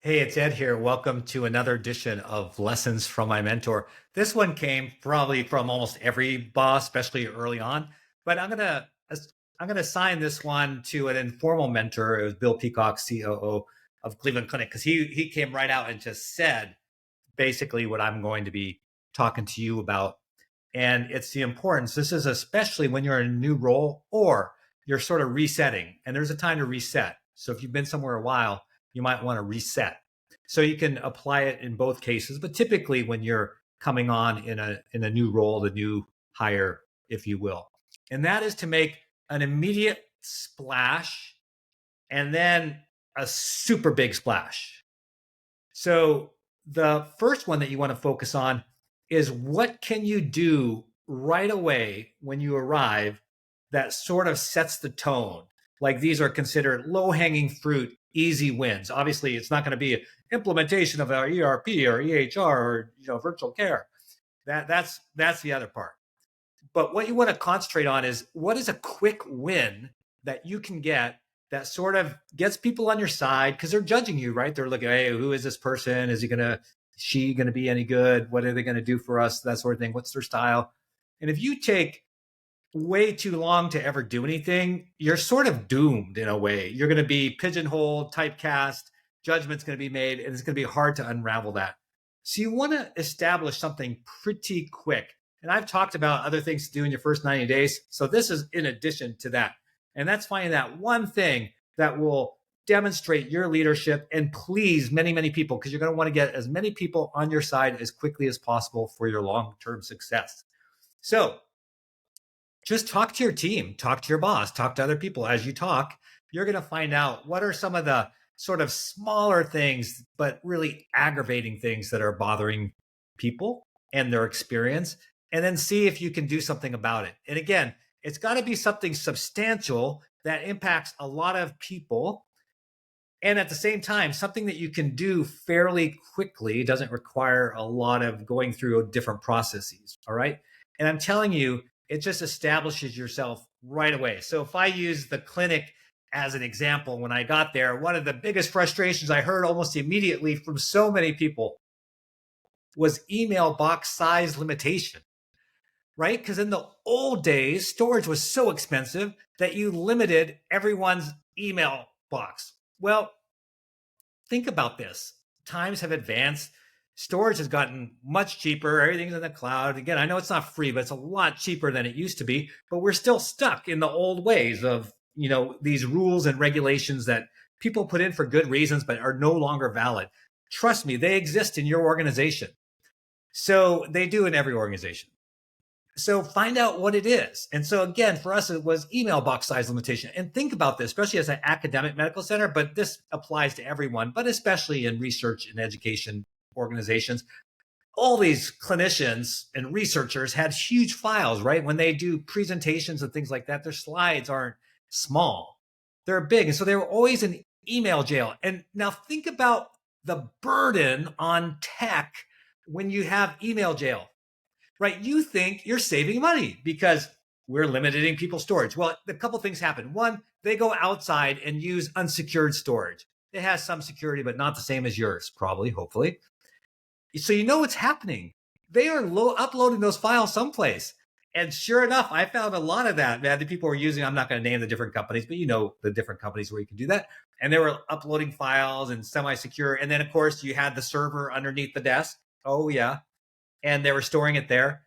Hey, it's Ed here. Welcome to another edition of Lessons from My Mentor. This one came probably from almost every boss, especially early on. But I'm gonna assign this one to an informal mentor. It was Bill Peacock, COO of Cleveland Clinic, because he came right out and just said basically what I'm going to be talking to you about. And it's the importance. This is especially when you're in a new role or you're sort of resetting, and there's a time to reset. So if you've been somewhere a while, you might want to reset. So you can apply it in both cases, but typically when you're coming on in a new role, the new hire, if you will. And that is to make an immediate splash and then a super big splash. So the first one that you want to focus on is what can you do right away when you arrive that sort of sets the tone? Like these are considered low hanging fruit, easy wins. Obviously, it's not going to be implementation of our ERP or EHR or virtual care. That's the other part. But what you want to concentrate on is what is a quick win that you can get that sort of gets people on your side because they're judging you, right? They're looking, hey, who is this person? She gonna be any good? What are they gonna do for us? That sort of thing. What's their style? And if you take way too long to ever do anything, you're sort of doomed in a way. You're gonna be pigeonholed, typecast, judgment's gonna be made, and it's gonna be hard to unravel that. So you want to establish something pretty quick. And I've talked about other things to do in your first 90 days. So this is in addition to that. And that's finding that one thing that will demonstrate your leadership and please many, many people, because you're going to want to get as many people on your side as quickly as possible for your long-term success. So just talk to your team, talk to your boss, talk to other people. As you talk, you're going to find out what are some of the sort of smaller things, but really aggravating things that are bothering people and their experience, and then see if you can do something about it. And again, it's got to be something substantial that impacts a lot of people. And at the same time, something that you can do fairly quickly, doesn't require a lot of going through different processes. All right. And I'm telling you, it just establishes yourself right away. So if I use the clinic as an example, when I got there, one of the biggest frustrations I heard almost immediately from so many people was email box size limitation, right? Because in the old days, storage was so expensive that you limited everyone's email box. Well, think about this. Times have advanced. Storage has gotten much cheaper. Everything's in the cloud. Again, I know it's not free, but it's a lot cheaper than it used to be. But we're still stuck in the old ways of, these rules and regulations that people put in for good reasons, but are no longer valid. Trust me, they exist in your organization. So they do in every organization. So find out what it is. And so again, for us, it was email box size limitation. And think about this, especially as an academic medical center, but this applies to everyone, but especially in research and education organizations. All these clinicians and researchers had huge files, right? When they do presentations and things like that, their slides aren't small, they're big. And so they were always in email jail. And now think about the burden on tech when you have email jail, right? You think you're saving money because we're limiting people's storage. Well, a couple things happen. One, they go outside and use unsecured storage. It has some security, but not the same as yours, probably, hopefully. So you know what's happening. They are uploading those files someplace. And sure enough, I found a lot of that. The people were using, I'm not going to name the different companies, but the different companies where you can do that. And they were uploading files and semi-secure. And then, of course, you had the server underneath the desk. Oh, yeah. And they were storing it there.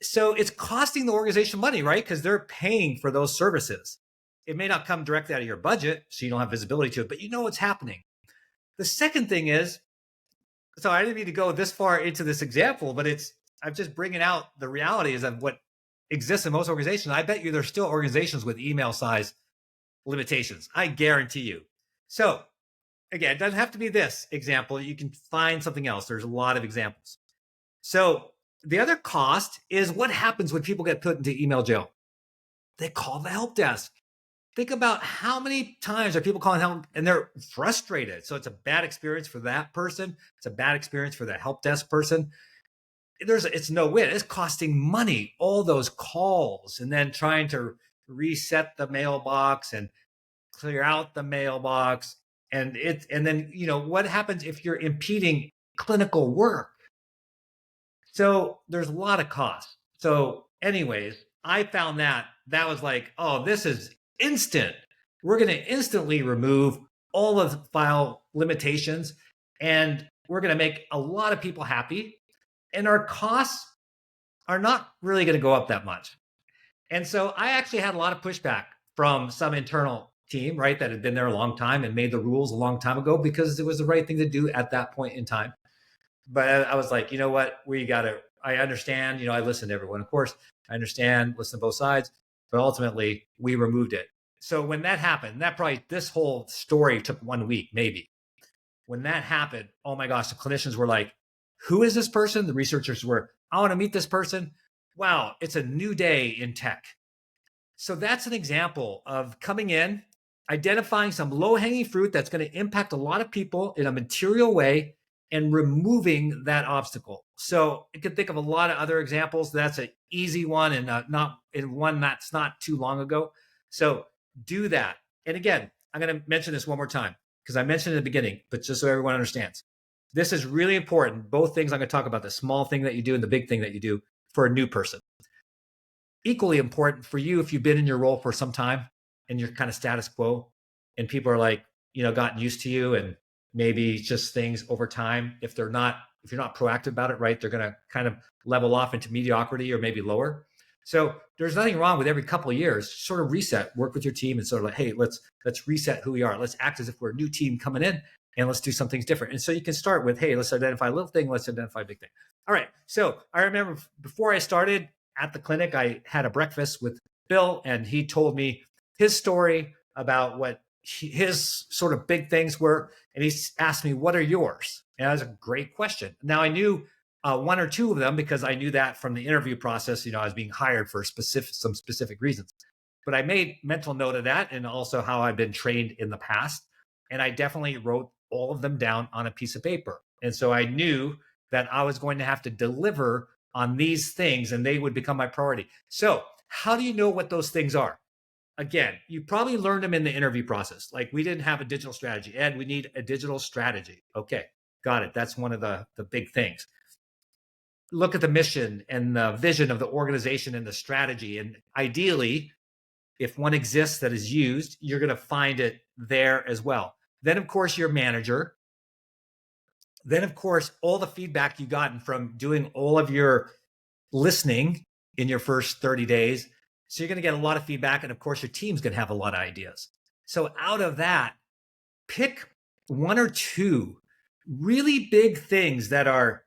So it's costing the organization money, right? Because they're paying for those services. It may not come directly out of your budget, so you don't have visibility to it, but you know what's happening. The second thing is, so I didn't mean to go this far into this example, but I'm just bringing out the realities of what exists in most organizations. I bet you there's still organizations with email size limitations. I guarantee you. So again, it doesn't have to be this example. You can find something else. There's a lot of examples. So the other cost is what happens when people get put into email jail. They call the help desk. Think about how many times are people calling help and they're frustrated. So it's a bad experience for that person. It's a bad experience for the help desk person. It's no win. It's costing money, all those calls, and then trying to reset the mailbox and clear out the mailbox. And then, what happens if you're impeding clinical work? So there's a lot of costs. So, anyways, I found that was like, oh, this is instant. We're going to instantly remove all of the file limitations, and we're going to make a lot of people happy. And our costs are not really going to go up that much. And so I actually had a lot of pushback from some internal team, right, that had been there a long time and made the rules a long time ago because it was the right thing to do at that point in time. But I was like, you know what, I understand, I listened to everyone. Of course, I understand, listen to both sides, but ultimately we removed it. So when that happened, this whole story took 1 week, maybe. When that happened, oh my gosh, the clinicians were like, who is this person? The researchers were, I want to meet this person. Wow, it's a new day in tech. So that's an example of coming in, identifying some low hanging fruit that's going to impact a lot of people in a material way and removing that obstacle. So you can think of a lot of other examples. That's an easy one and not in one that's not too long ago. So do that. And again, I'm going to mention this one more time because I mentioned it in the beginning, but just so everyone understands, this is really important. Both things I'm going to talk about, the small thing that you do and the big thing that you do for a new person. Equally important for you if you've been in your role for some time and you're kind of status quo and people are like, gotten used to you, and maybe just things over time, if you're not proactive about it, right, they're going to kind of level off into mediocrity or maybe lower. So there's nothing wrong with every couple of years, sort of reset, work with your team and sort of like, hey, let's reset who we are. Let's act as if we're a new team coming in and let's do some things different. And so you can start with, hey, let's identify a little thing, let's identify a big thing. All right. So I remember before I started at the clinic, I had a breakfast with Bill, and he told me his story about what his sort of big things were. And he asked me, what are yours? And that was a great question. Now I knew one or two of them because I knew that from the interview process. I was being hired for some specific reasons. But I made mental note of that and also how I've been trained in the past. And I definitely wrote all of them down on a piece of paper. And so I knew that I was going to have to deliver on these things and they would become my priority. So how do you know what those things are? Again, you probably learned them in the interview process. Like, we didn't have a digital strategy. Ed, we need a digital strategy. Okay, got it. That's one of the big things. Look at the mission and the vision of the organization and the strategy. And ideally, if one exists that is used, you're going to find it there as well. Then, of course, your manager. Then, of course, all the feedback you've gotten from doing all of your listening in your first 30 days. So you're going to get a lot of feedback. And of course, your team's going to have a lot of ideas. So out of that, pick one or two really big things that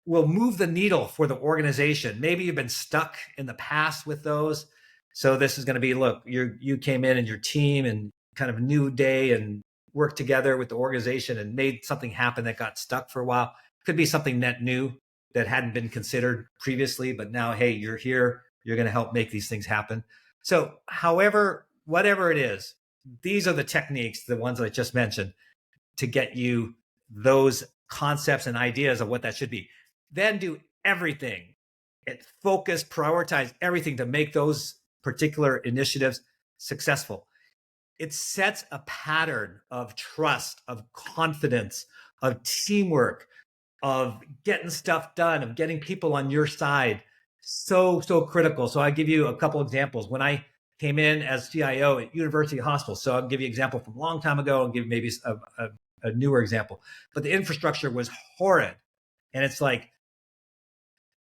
will move the needle for the organization. Maybe you've been stuck in the past with those. So this is going to be, look, you came in and your team and kind of new day and worked together with the organization and made something happen that got stuck for a while. Could be something net new that hadn't been considered previously, but now, hey, you're here, you're going to help make these things happen. So whatever it is, these are the techniques, the ones that I just mentioned, to get you those concepts and ideas of what that should be. Then do everything and focus, prioritize everything to make those particular initiatives successful. It sets a pattern of trust, of confidence, of teamwork, of getting stuff done, of getting people on your side. So critical. So I'll give you a couple examples. When I came in as CIO at University Hospital, so I'll give you an example from a long time ago. I'll give maybe a newer example. But the infrastructure was horrid. And it's like,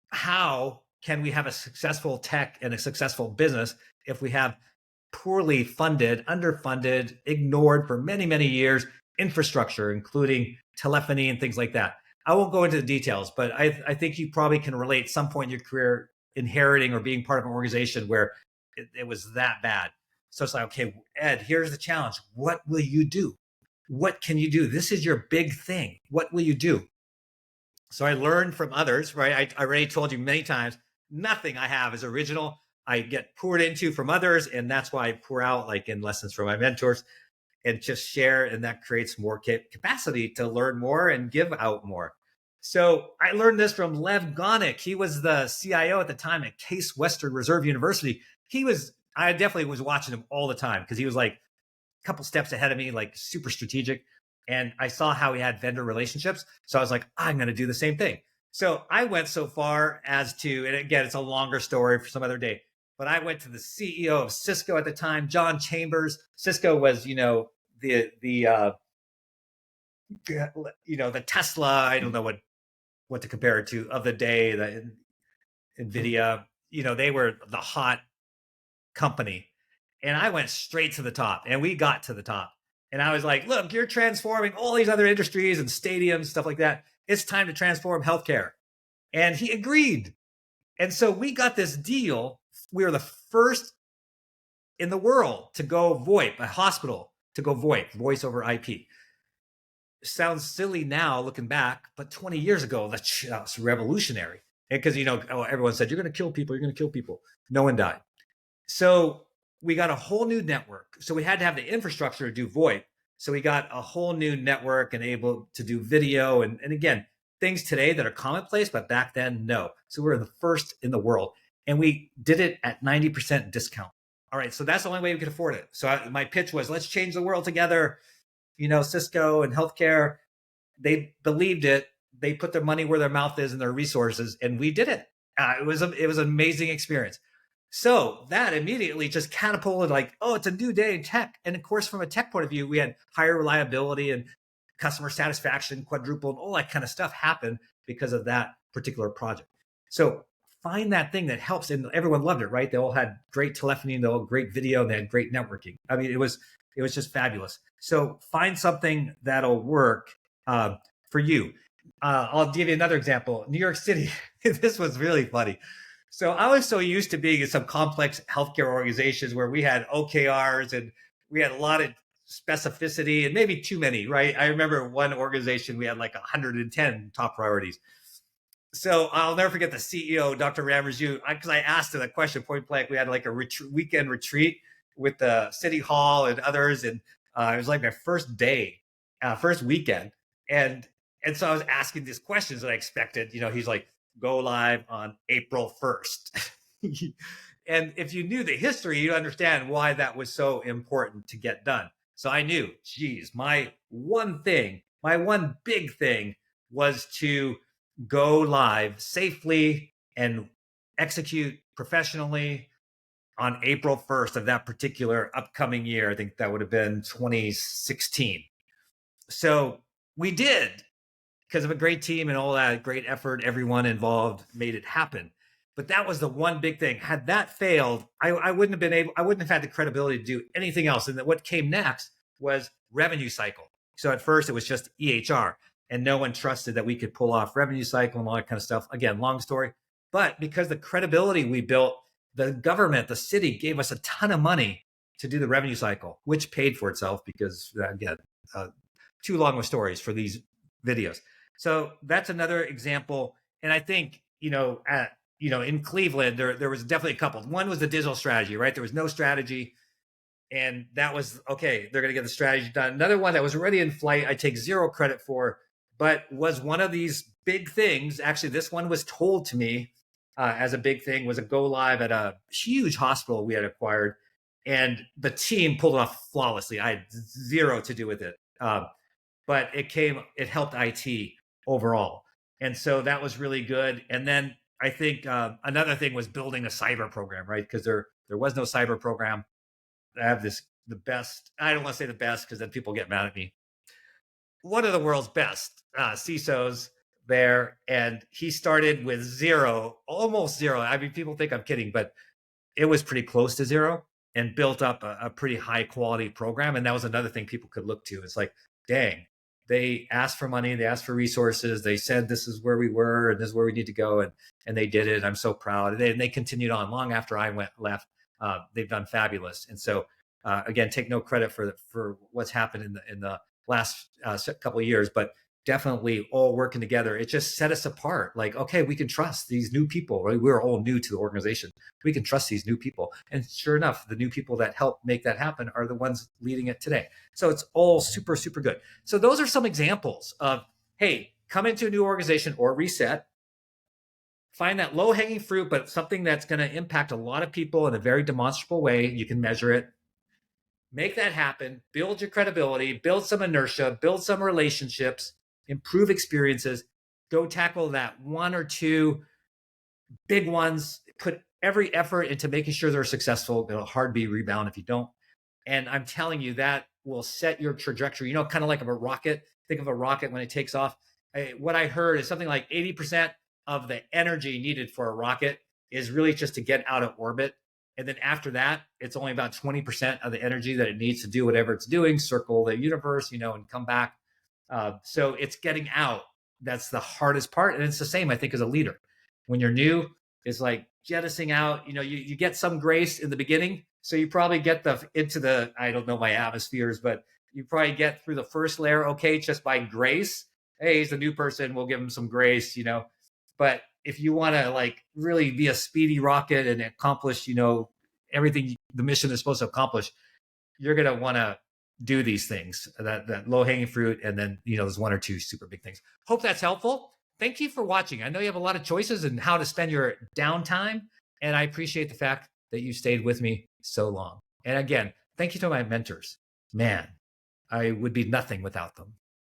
how can we have a successful tech and a successful business if we have poorly funded, underfunded, ignored for many, many years infrastructure, including telephony and things like that? I won't go into the details, but I think you probably can relate some point in your career inheriting or being part of an organization where it was that bad. So it's like, okay, Ed, here's the challenge. What will you do? What can you do? This is your big thing. What will you do? So I learned from others, right? I already told you many times, nothing I have is original. I get poured into from others, and that's why I pour out, like in lessons from my mentors, and just share, and that creates more capacity to learn more and give out more. So I learned this from Lev Gonick. He was the CIO at the time at Case Western Reserve University. I definitely was watching him all the time because he was like couple steps ahead of me, like super strategic. And I saw how he had vendor relationships. So I was like, I'm going to do the same thing. So I went so far as to, and again, it's a longer story for some other day, but I went to the CEO of Cisco at the time, John Chambers. Cisco was, the Tesla. I don't know what to compare it to of the day. The Nvidia. They were the hot company, and I went straight to the top, and we got to the top. And I was like, look, you're transforming all these other industries and stadiums, stuff like that. It's time to transform healthcare. And he agreed. And so we got this deal. We were the first in the world to go VoIP, a hospital to go VoIP, voice over IP. Sounds silly now looking back, but 20 years ago, that was revolutionary. Because, everyone said, you're going to kill people, you're going to kill people. No one died. So we got a whole new network. So we had to have the infrastructure to do VoIP. So we got a whole new network and able to do video. And again, things today that are commonplace, but back then, no. So we were the first in the world. And we did it at 90% discount. All right. So that's the only way we could afford it. So my pitch was, let's change the world together. Cisco and healthcare, they believed it. They put their money where their mouth is and their resources. And we did it. It was an amazing experience. So that immediately just catapulted like, oh, it's a new day in tech. And of course, from a tech point of view, we had higher reliability and customer satisfaction quadrupled, all that kind of stuff happened because of that particular project. So find that thing that helps. And everyone loved it, right? They all had great telephony, they all had great video, and they had great networking. I mean, it was just fabulous. So find something that'll work for you. I'll give you another example. New York City. This was really funny. So I was so used to being in some complex healthcare organizations where we had OKRs and we had a lot of specificity and maybe too many, right? I remember one organization, we had like 110 top priorities. So I'll never forget the CEO, Dr. Ramerzu, because I asked him that question point blank. We had like a weekend retreat with the city hall and others. And it was like my first day, first weekend. And so I was asking these questions that I expected. He's like, go live on April 1st. And if you knew the history, you understand why that was so important to get done. So I knew, geez, my one big thing was to go live safely and execute professionally on April 1st of that particular upcoming year. I think that would have been 2016. So we did, because of a great team and all that great effort, everyone involved made it happen. But that was the one big thing. Had that failed, I wouldn't have had the credibility to do anything else. And what came next was revenue cycle. So at first it was just EHR, and no one trusted that we could pull off revenue cycle and all that kind of stuff. Again, long story. But because the credibility we built, the government, the city gave us a ton of money to do the revenue cycle, which paid for itself because, again, too long of stories for these videos. So that's another example. And I think, in Cleveland, there was definitely a couple. One was the digital strategy, right? There was no strategy. And that was, okay, they're going to get the strategy done. Another one that was already in flight, I take zero credit for, but was one of these big things. Actually, this one was told to me as a big thing, was a go live at a huge hospital we had acquired. And the team pulled it off flawlessly. I had zero to do with it. But it helped IT overall. And so that was really good. And then I think another thing was building a cyber program, right? Because there was no cyber program. I have the best, I don't want to say the best because then people get mad at me. One of the world's best CISOs there. And he started with zero, almost zero. I mean, people think I'm kidding, but it was pretty close to zero, and built up a pretty high quality program. And that was another thing people could look to. It's like, dang, they asked for money, they asked for resources, they said this is where we were and this is where we need to go, and they did it. I'm so proud. And they continued on long after I left. They've done fabulous. And so again, take no credit for what's happened in the last couple of years, but definitely all working together. It just set us apart. Like, okay, we can trust these new people, right? We're all new to the organization. We can trust these new people. And sure enough, the new people that help make that happen are the ones leading it today. So it's all super, super good. So those are some examples of, hey, come into a new organization or reset, find that low hanging fruit, but something that's going to impact a lot of people in a very demonstrable way. You can measure it. make that happen, build your credibility, build some inertia, build some relationships, improve experiences, go tackle that one or two big ones, put every effort into making sure they're successful. It'll hard be rebound if you don't. And I'm telling you, that will set your trajectory, kind of like a rocket. Think of a rocket when it takes off. What I heard is something like 80% of the energy needed for a rocket is really just to get out of orbit. And then after that, it's only about 20% of the energy that it needs to do whatever it's doing, circle the universe, and come back. So it's getting out. That's the hardest part. And it's the same, I think, as a leader. When you're new, it's like jettisoning out, you get some grace in the beginning. So you probably get into the, I don't know my atmospheres, but you probably get through the first layer, okay, just by grace. Hey, he's a new person, we'll give him some grace. But if you want to like really be a speedy rocket and accomplish, everything the mission is supposed to accomplish, you're going to want to do these things, that low hanging fruit. And then, there's one or two super big things. Hope that's helpful. Thank you for watching. I know you have a lot of choices in how to spend your downtime. And I appreciate the fact that you stayed with me so long. And again, thank you to my mentors. Man, I would be nothing without them.